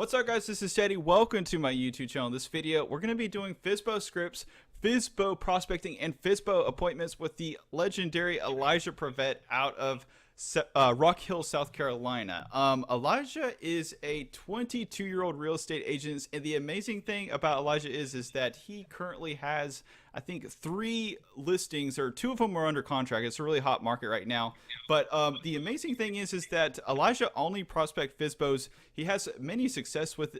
What's up, guys? This is Teddy. Welcome to my YouTube channel. In this video, we're going to be doing Fizbo scripts, Fizbo prospecting, and Fizbo appointments with the legendary Elijah Privette out of Rock Hill, South Carolina. Elijah is a 22-year-old real estate agent, and the amazing thing about Elijah is that he currently has, I think, 3 listings, or 2 of them are under contract. It's a really hot market right now. But the amazing thing is that Elijah only prospect Fizbos. He has many successes with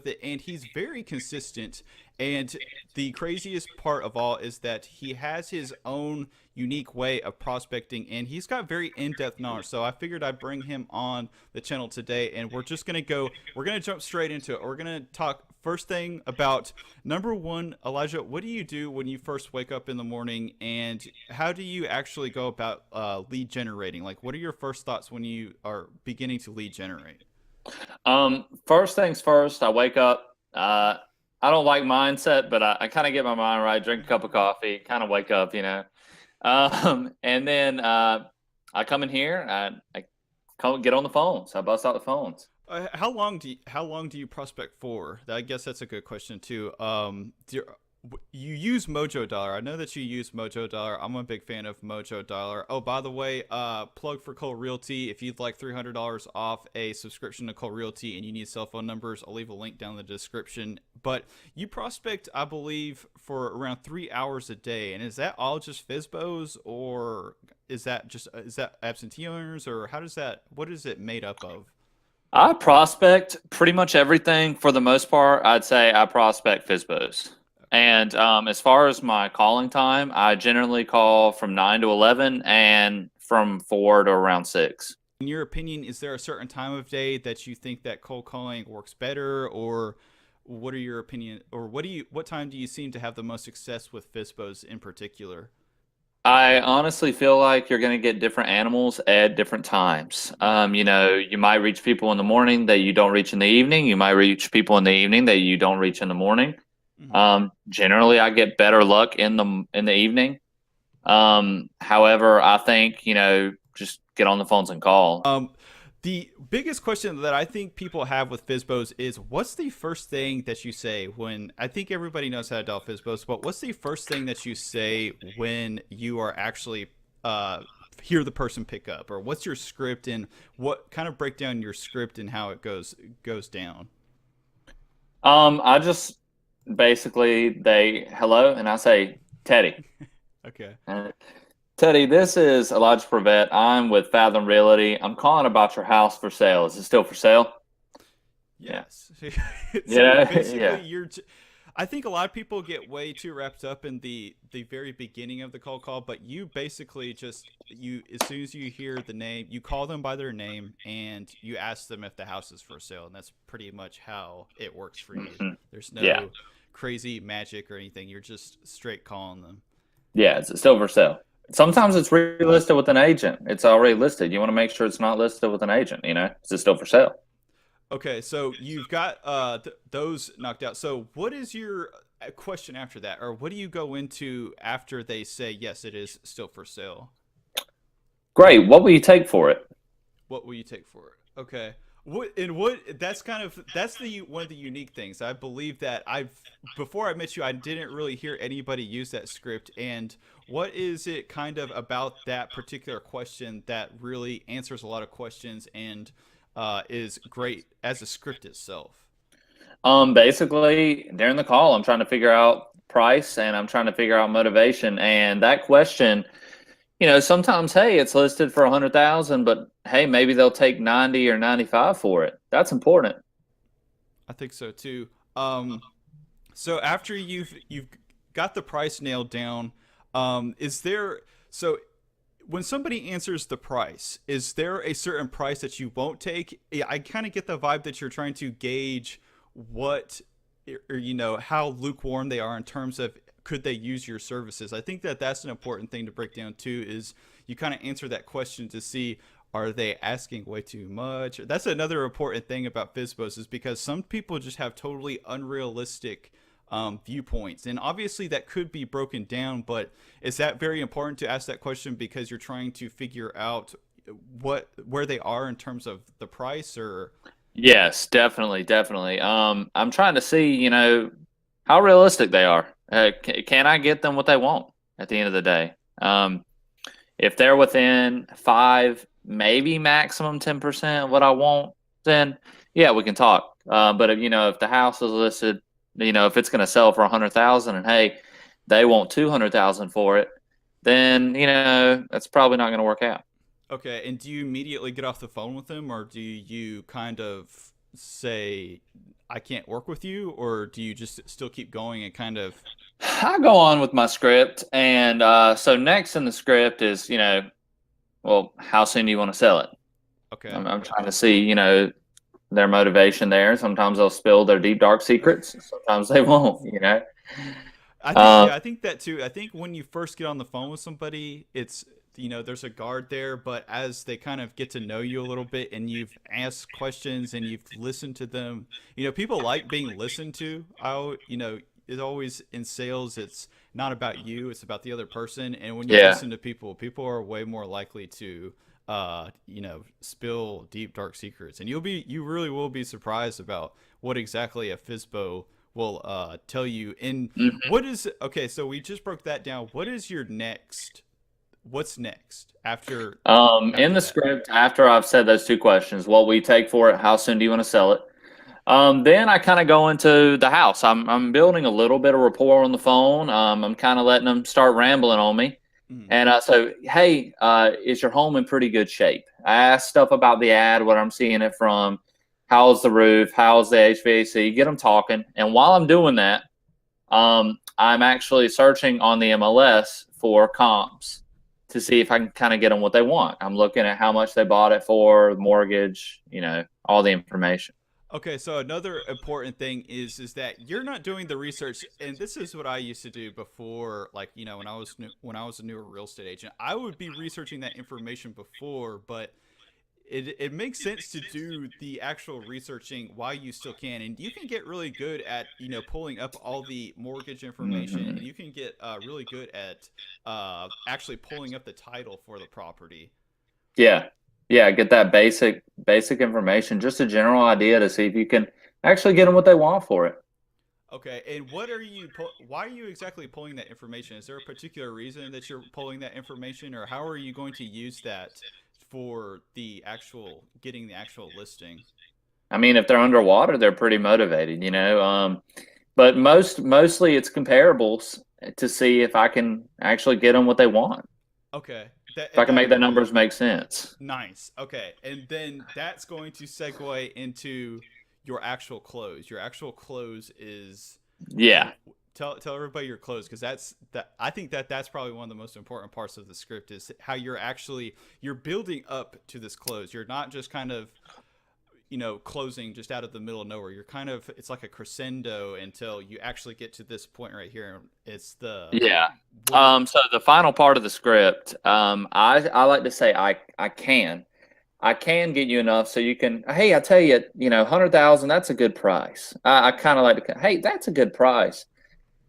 it, and he's very consistent. And the craziest part of all is that he has his own unique way of prospecting, and he's got very in-depth knowledge. So I figured I'd bring him on the channel today, and we're gonna jump straight into it. We're gonna talk first thing about number 1. Elijah, what do you do when you first wake up in the morning, and how do you actually go about lead generating? Like, what are your first thoughts when you are beginning to lead generate? First things first, I wake up. I don't like mindset, but I kind of get my mind right, drink a cup of coffee, kind of wake up, and then I come in here, I come get on the phones. I bust out the phones. How long do you prospect for? I guess that's a good question too. You use Mojo Dollar. I know that you use Mojo Dollar. I'm a big fan of Mojo Dollar. Oh, by the way, plug for Cole Realty. If you'd like $300 off a subscription to Cole Realty and you need cell phone numbers, I'll leave a link down in the description. But you prospect, I believe, for around 3 hours a day. And is that all just Fizbos, or is that absentee owners, or what is it made up of? I prospect pretty much everything for the most part. I'd say I prospect FSBOs. And as far as my calling time, I generally call from 9 to 11 and from 4 to around 6. In your opinion, is there a certain time of day that you think that cold calling works better, or what are your opinion, or what time do you seem to have the most success with FSBOs in particular? I honestly feel like you're going to get different animals at different times. You might reach people in the morning that you don't reach in the evening. You might reach people in the evening that you don't reach in the morning. Generally, I get better luck in the evening. However, I think, just get on the phones and call. The biggest question that I think people have with Fizbos is, what's the first thing that you say when, I think everybody knows how to dial Fizbos, but what's the first thing that you say when you are actually hear the person pick up? Or what's your script, and what kind of break down your script and how it goes down? I just basically, hello, and I say, Teddy. Okay. Teddy, this is Elijah Privette. I'm with Fathom Realty. I'm calling about your house for sale. Is it still for sale? Yes. Yeah. Basically, I think a lot of people get way too wrapped up in the very beginning of the cold call, but you basically as soon as you hear the name, you call them by their name and you ask them if the house is for sale, and that's pretty much how it works for you. There's no crazy magic or anything. You're just straight calling them. Yeah, it's still for sale. Sometimes it's relisted with an agent. It's already listed. You want to make sure it's not listed with an agent, Is it still for sale? Okay, so you've got those knocked out. So what is your question after that? Or what do you go into after they say, yes, it is still for sale? Great. What will you take for it? What will you take for it? Okay. That's one of the unique things. I believe that before I met you, I didn't really hear anybody use that script. And what is it kind of about that particular question that really answers a lot of questions and is great as a script itself? Basically, during the call, I'm trying to figure out price and I'm trying to figure out motivation. And that question, sometimes, hey, it's listed for 100,000, but hey, maybe they'll take 90 or 95 for it. That's important. I think so too. So after you've got the price nailed down, when somebody answers the price, is there a certain price that you won't take? I kind of get the vibe that you're trying to gauge how lukewarm they are in terms of, could they use your services? I think that that's an important thing to break down too, is you kind of answer that question to see, are they asking way too much? That's another important thing about Fizbos, is because some people just have totally unrealistic viewpoints, and obviously that could be broken down, but is that very important to ask that question because you're trying to figure out where they are in terms of the price? Or Yes, definitely, definitely. I'm trying to see, how realistic they are. Can I get them what they want at the end of the day? If they're within five, maybe maximum 10% of what I want, then yeah, we can talk. But if the house is listed, if it's going to sell for 100,000, and hey, they want 200,000 for it, then that's probably not going to work out. Okay, and do you immediately get off the phone with them, or do you kind of say, I can't work with you, or do you just still keep going and kind of. I go on with my script, and so next in the script is, well, how soon do you want to sell it? Okay. I'm trying to see, their motivation there. Sometimes they'll spill their deep dark secrets. Sometimes they won't. I think, Um, yeah, I think that too. I think when you first get on the phone with somebody, it's, there's a guard there, but as they kind of get to know you a little bit and you've asked questions and you've listened to them, people like being listened to. It's always in sales, it's not about you, it's about the other person. And when you yeah. listen to people, people are way more likely to spill deep dark secrets. And you really will be surprised about what exactly a Fizbo will tell you. And Mhm. what is okay? So we just broke that down. What is your next? What's next In after the that? script, after I've said those two questions, what we take for it, how soon do you want to sell it? Then I kind of go into the house. I'm building a little bit of rapport on the phone. I'm kind of letting them start rambling on me. Mm, And so, hey, is your home in pretty good shape? I ask stuff about the ad, what I'm seeing it from, how's the roof, how's the HVAC, get them talking. And while I'm doing that, I'm actually searching on the MLS for comps to see if I can kind of get them what they want. I'm looking at how much they bought it for, mortgage, all the information. Okay, so another important thing is that you're not doing the research, and this is what I used to do before, like when I was a newer real estate agent. I would be researching that information before, but it makes sense to do the actual researching while you still can, and you can get really good at pulling up all the mortgage information, Hmm. and you can get really good at actually pulling up the title for the property. Yeah. Yeah. Get that basic information, just a general idea to see if you can actually get them what they want for it. Okay, and why are you exactly pulling that information? Is there a particular reason that you're pulling that information, or how are you going to use that for the actual getting the actual listing? I mean, if they're underwater, they're pretty motivated. But mostly it's comparables to see if I can actually get them what they want. Okay, If I can that make the numbers make sense. nice. Okay, and then that's going to segue into your actual close. Your actual close is Yeah. tell everybody your close, because I think that's probably one of the most important parts of the script is how you're building up to this close. You're not just kind of closing just out of the middle of nowhere. You're kind of, it's like a crescendo until you actually get to this point right here. It's the Yeah. what it So the final part of the script, I like to say I can get you enough so you can. Hey, I tell you, 100,000. That's a good price. I kind of like to. Hey, that's a good price.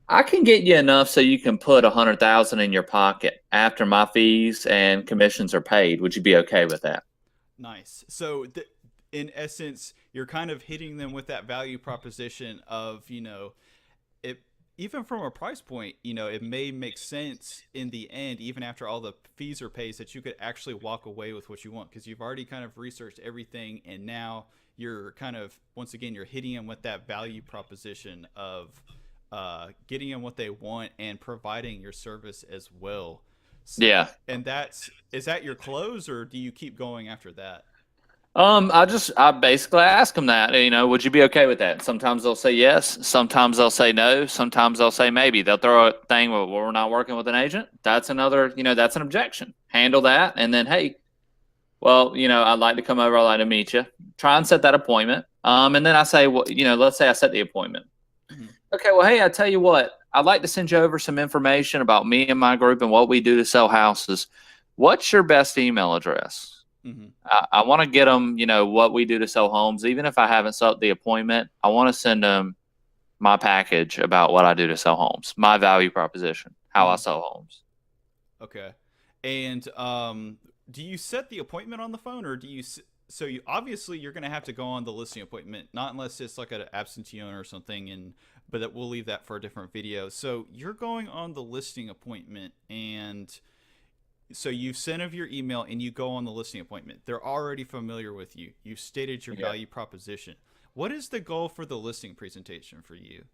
I can get you enough so you can put 100,000 in your pocket after my fees and commissions are paid. Would you be okay with that? nice. So in essence, you're kind of hitting them with that value proposition of it, even from a price point, it may make sense in the end, even after all the fees are paid, that you could actually walk away with what you want because you've already kind of researched everything, and now you're kind of, once again, you're hitting them with that value proposition of getting them what they want and providing your service as well. Yeah. And is that your close, or do you keep going after that? I basically ask them that, would you be okay with that? Sometimes they'll say yes. Sometimes they'll say no. Sometimes they'll say maybe. They'll throw a thing, well, we're not working with an agent. That's another, that's an objection. Handle that. And then, hey, well, I'd like to come over. I'd like to meet you. Try and set that appointment. And then I say, well, let's say I set the appointment. Mhm. Okay, well, hey, I tell you what, I'd like to send you over some information about me and my group and what we do to sell houses. What's your best email address? Mhm. I want to get them, what we do to sell homes. Even if I haven't set the appointment, I want to send them my package about what I do to sell homes, my value proposition, how I Mhm. sell homes. Okay. And do you set the appointment on the phone, or do you? so you obviously you're going to have to go on the listing appointment, not unless it's like an absentee owner or something, and but that we'll leave that for a different video. So you're going on the listing appointment, and so you've sent of your email and you go on the listing appointment. They're already familiar with you. You've stated your Yeah. value proposition. What is the goal for the listing presentation for you?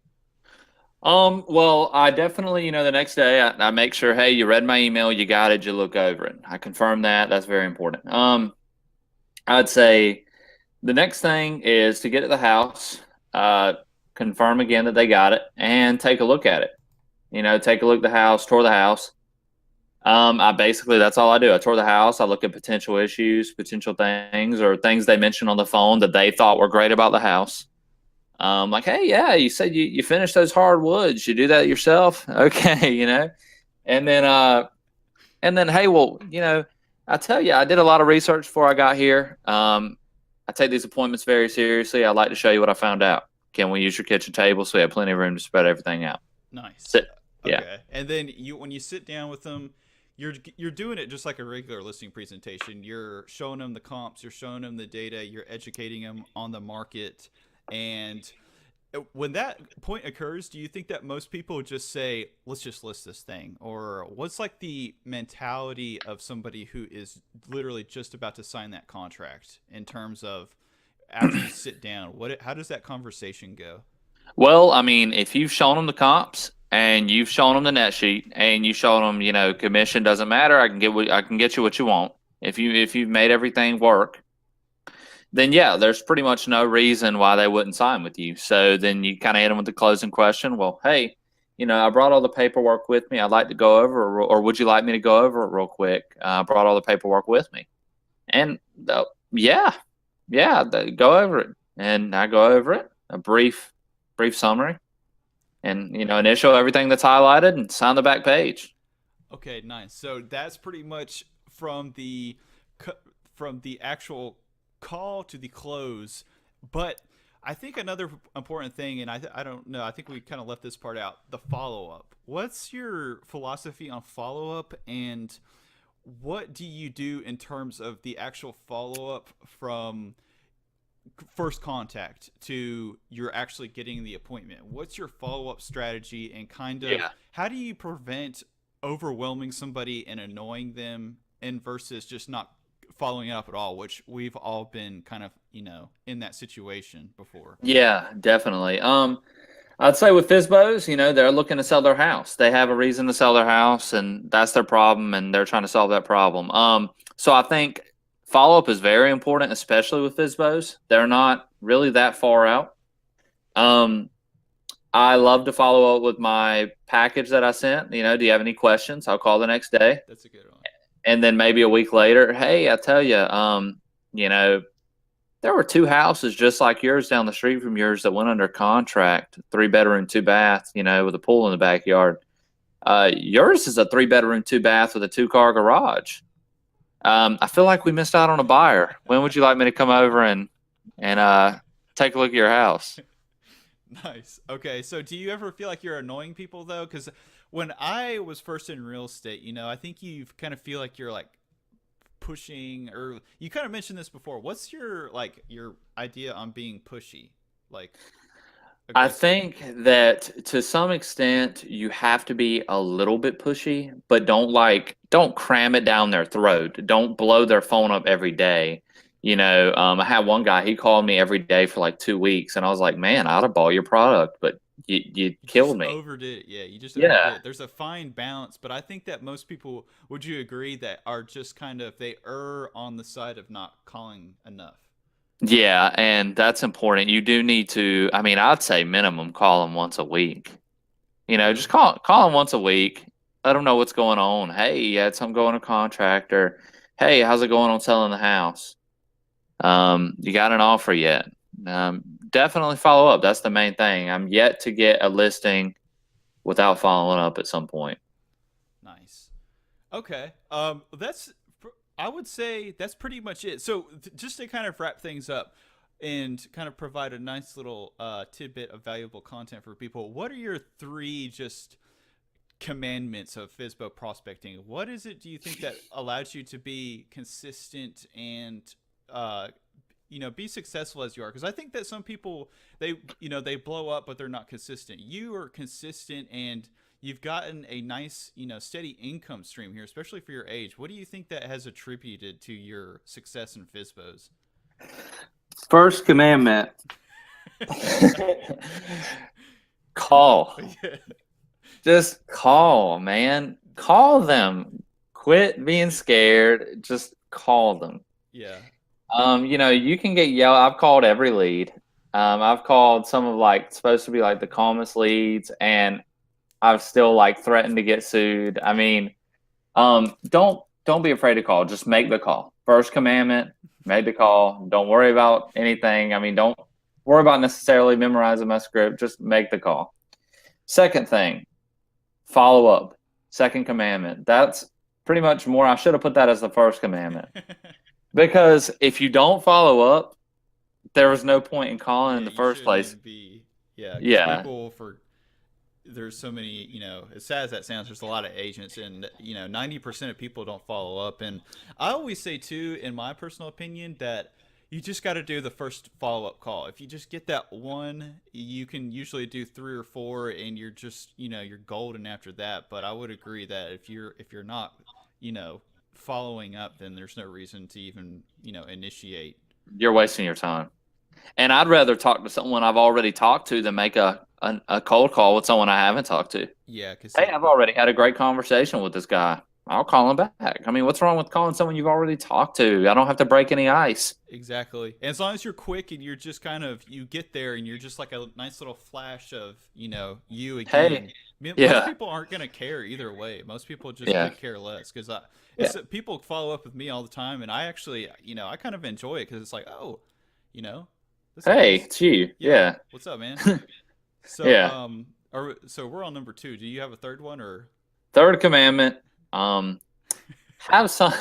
Well, I definitely, the next day I make sure, hey, you read my email, you got it, you look over it. I confirm that. That's very important. I'd say the next thing is to get to the house, uh, confirm again that they got it, and take a look at it. Take a look at the house, tour the house. I basically that's all I do. I tour the house. I look at potential issues, potential things, or things they mentioned on the phone that they thought were great about the house. Like, hey, yeah, you said you finished those hardwoods. You do that yourself, okay? And then hey, well, I tell you, I did a lot of research before I got here. I take these appointments very seriously. I'd like to show you what I found out. Can we use your kitchen table so we have plenty of room to spread everything out? Nice. Sit. Yeah. Okay. And then when you sit down with them, you're doing it just like a regular listing presentation. You're showing them the comps, you're showing them the data, you're educating them on the market. And when that point occurs, do you think that most people just say, "Let's just list this thing," or what's like the mentality of somebody who is literally just about to sign that contract in terms of after you sit down? How does that conversation go? Well, I mean, if you've shown them the comps and you've shown them the net sheet and you've shown them, commission doesn't matter. I can get you what you want. If you've made everything work, then yeah, there's pretty much no reason why they wouldn't sign with you. So then you kind of hit them with the closing question. Well, hey, I brought all the paperwork with me. I'd like to go over, or would you like me to go over it real quick? I brought all the paperwork with me, and yeah, yeah, go over it, and I go over it, a brief summary, and initial everything that's highlighted, and sign the back page. Okay, nice. So that's pretty much from the actual call to the close. But I think another important thing, and I don't know, I think we kind of left this part out, the follow up. What's your philosophy on follow up, and what do you do in terms of the actual follow up from first contact to you're actually getting the appointment? What's your follow up strategy, and kind of Yeah. how do you prevent overwhelming somebody and annoying them, and versus just not following up at all, which we've all been kind of, in that situation before. Yeah, definitely. I'd say with Fizbos, they're looking to sell their house. They have a reason to sell their house, and that's their problem, and they're trying to solve that problem. So I think follow up is very important, especially with Fizbos. They're not really that far out. Um, I love to follow up with my package that I sent. Do you have any questions? I'll call the next day, That's a good one. and then maybe a week later, hey, I tell you, you know, there were two houses just like yours down the street from yours that went under contract, 3 bedroom, 2 bath, with a pool in the backyard. Yours is a 3 bedroom, 2 bath with a 2 car garage. I feel like we missed out on a buyer. When would you like me to come over and take a look at your house? Nice. Okay, so do you ever feel like you're annoying people though? Because when I was first in real estate, I think you kind of feel like you're like pushing, or you kind of mentioned this before. What's your idea on being pushy, like I aggressive? think that to some extent you have to be a little bit pushy, but don't cram it down their throat. Don't blow their phone up every day. I had one guy, he called me every day for like 2 weeks, and I was like, man, I ought to bought your product, but you You killed just me. overdid it. Yeah, you just overdid Yeah. it. There's a fine balance, but I think that most people, would you agree, that are just kind of, they err on the side of not calling enough. Yeah, and that's important. You do need to, I mean, I'd say minimum call them once a week. Just Really? call them once a week. Let them know what's going on. Hey, you had something going to contractor. Hey, how's it going on selling the house? You got an offer yet? Definitely follow up. That's the main thing. I'm yet to get a listing without following up at some point. Nice. Okay. I would say that's pretty much it. So just to kind of wrap things up and kind of provide a nice little tidbit of valuable content for people, what are your three just commandments of FSBO prospecting? What is it, do you think, that allows you to be consistent and be successful as you are, because I think that some people, they blow up but they're not consistent. You are consistent, and you've gotten a nice, steady income stream here, especially for your age. What do you think that has attributed to your success in Fizbos? First commandment. Call. Yeah. Just call, man. Call them. Quit being scared. Just call them. Yeah. You can get yelled. I've called every lead. I've called some of like supposed to be like the calmest leads, and I've still like threatened to get sued. I mean, don't be afraid to call. Just make the call. First commandment, make the call. Don't worry about anything. I mean, don't worry about necessarily memorizing my script. Just make the call. Second thing, follow up. Second commandment. That's pretty much more. I should have put that as the first commandment. Because if you don't follow up, there was no point in calling in the you first shouldn't place. even yeah, 'cause Yeah. people there's so many, as sad as that sounds, there's a lot of agents, and 90% of people don't follow up. And I always say too, in my personal opinion, that you just got to do the first follow-up call. If you just get that one, you can usually do 3 or 4, and you're just, you're golden after that. But I would agree that if you're not, following up, then there's no reason to even, initiate. You're wasting your time. And I'd rather talk to someone I've already talked to than make a cold call with someone I haven't talked to. Yeah, because Hey, I've already had a great conversation with this guy. I'll call him back. I mean, what's wrong with calling someone you've already talked to? I don't have to break any ice. exactly. And as long as you're quick and you're just kind of, you get there and you're just like a nice little flash of, you again. Hey, Most yeah. people aren't going to care either way. Most people just Yeah. could care less, because Yeah. people follow up with me all the time, and I actually, I kind of enjoy it, because it's like, oh, this Hey, guy's, it's you. Yeah. what's up, man? So, Yeah. so we're on number 2. Do you have a third one, or? Third commandment, have some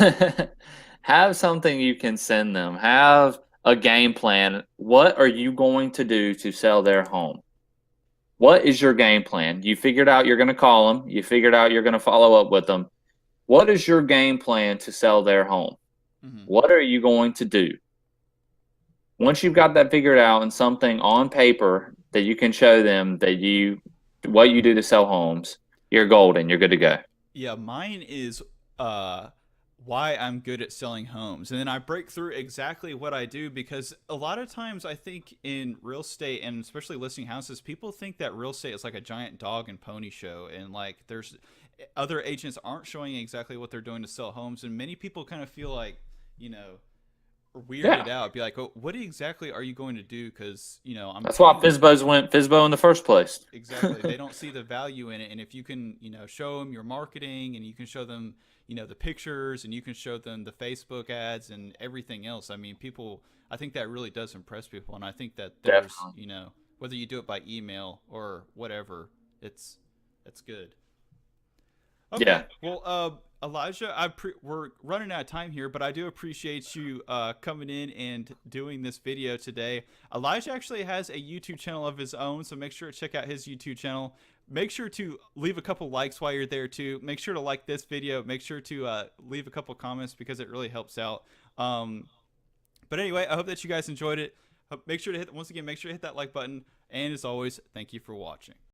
have something you can send them. Have a game plan. What are you going to do to sell their home? What is your game plan? You figured out you're going to call them. You figured out you're going to follow up with them. What is your game plan to sell their home? Mhm. What are you going to do? Once you've got that figured out and something on paper that you can show them that what you do to sell homes, you're golden. You're good to go. Yeah, mine is why I'm good at selling homes. And then I break through exactly what I do, because a lot of times I think in real estate, and especially listing houses, people think that real estate is like a giant dog and pony show, and like there's other agents aren't showing exactly what they're doing to sell homes, and many people kind of feel like, weirded out, be like, oh, what exactly are you going to do? Because That's why Fizbo's went Fizbo in the first place. Exactly. They don't see the value in it. And if you can, show them your marketing, and you can show them, the pictures, and you can show them the Facebook ads and everything else. I mean, I think that really does impress people. And I think that there's, Definitely. whether you do it by email or whatever, that's good. Okay. Yeah. Well, Elijah, we're running out of time here, but I do appreciate you coming in and doing this video today. Elijah actually has a YouTube channel of his own, so make sure to check out his YouTube channel. Make sure to leave a couple likes while you're there too. Make sure to like this video. Make sure to leave a couple comments, because it really helps out. But anyway, I hope that you guys enjoyed it. Make sure to make sure to hit that like button. And as always, thank you for watching.